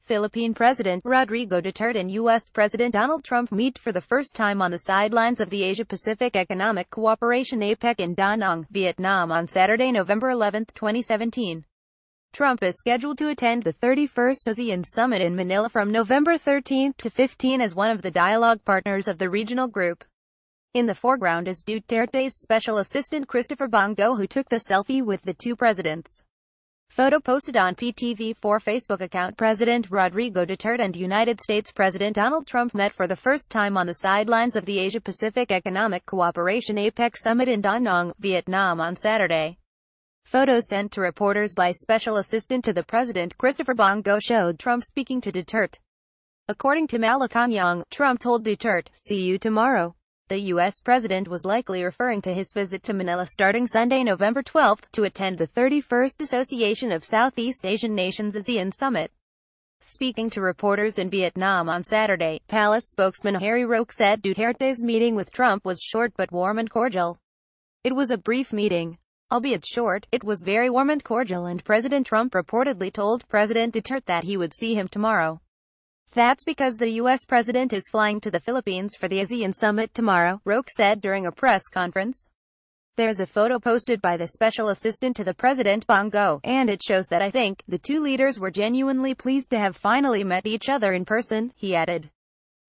Philippine President Rodrigo Duterte and U.S. President Donald Trump meet for the first time on the sidelines of the Asia-Pacific Economic Cooperation APEC in Da Nang, Vietnam on Saturday, November 11, 2017. Trump is scheduled to attend the 31st ASEAN Summit in Manila from November 13 to 15 as one of the dialogue partners of the regional group. In the foreground is Duterte's special assistant Christopher Bongo, who took the selfie with the two presidents. Photo posted on PTV4 Facebook account. President Rodrigo Duterte and United States President Donald Trump met for the first time on the sidelines of the Asia-Pacific Economic Cooperation APEC Summit in Da Nang, Vietnam on Saturday. Photos sent to reporters by Special Assistant to the President Christopher Bongo showed Trump speaking to Duterte. According to Malacanang, Trump told Duterte, "See you tomorrow." The U.S. president was likely referring to his visit to Manila starting Sunday, November 12, to attend the 31st Association of Southeast Asian Nations ASEAN Summit. Speaking to reporters in Vietnam on Saturday, palace spokesman Harry Roque said Duterte's meeting with Trump was short but warm and cordial. "It was a brief meeting. Albeit short, it was very warm and cordial," and President Trump reportedly told President Duterte that he would see him tomorrow. "That's because the U.S. president is flying to the Philippines for the ASEAN Summit tomorrow," Roque said during a press conference. There's a photo posted by the special assistant to the president Bongo, and it shows that I think the two leaders were genuinely pleased to have finally met each other in person, he added.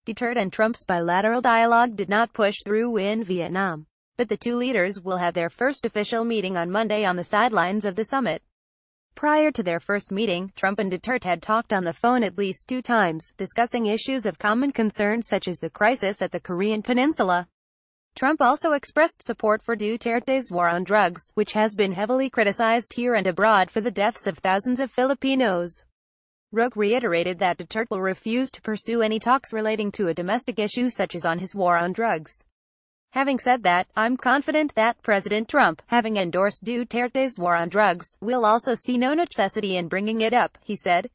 Duterte and Trump's bilateral dialogue did not push through in Vietnam, but the two leaders will have their first official meeting on Monday on the sidelines of the summit. Prior to their first meeting, Trump and Duterte had talked on the phone at least 2 times, discussing issues of common concern such as the crisis at the Korean Peninsula. Trump also expressed support for Duterte's war on drugs, which has been heavily criticized here and abroad for the deaths of thousands of Filipinos. Roque reiterated that Duterte will refuse to pursue any talks relating to a domestic issue such as on his war on drugs. Having said that, I'm confident that President Trump, having endorsed Duterte's war on drugs, will also see no necessity in bringing it up, he said.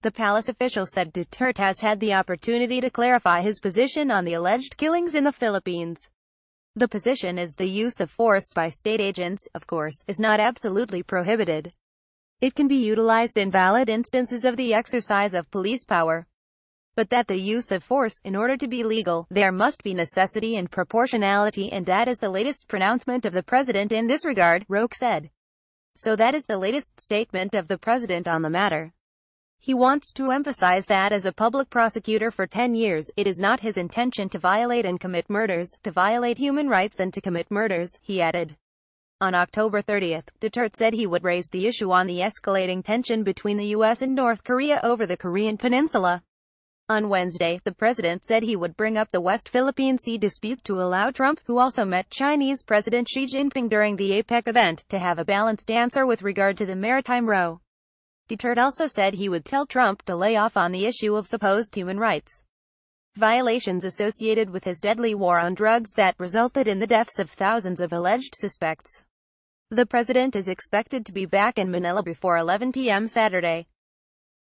The palace official said Duterte has had the opportunity to clarify his position on the alleged killings in the Philippines. The position is the use of force by state agents, of course, is not absolutely prohibited. It can be utilized in valid instances of the exercise of police power. But that the use of force, in order to be legal, there must be necessity and proportionality, and that is the latest pronouncement of the president in this regard, Roque said. So that is the latest statement of the president on the matter. He wants to emphasize that as a public prosecutor for 10 years, it is not his intention to violate and commit murders, to violate human rights and to commit murders, he added. On October 30, Duterte said he would raise the issue on the escalating tension between the U.S. and North Korea over the Korean Peninsula. On Wednesday, the president said he would bring up the West Philippine Sea dispute to allow Trump, who also met Chinese President Xi Jinping during the APEC event, to have a balanced answer with regard to the maritime row. Duterte also said he would tell Trump to lay off on the issue of supposed human rights violations associated with his deadly war on drugs that resulted in the deaths of thousands of alleged suspects. The president is expected to be back in Manila before 11 p.m. Saturday.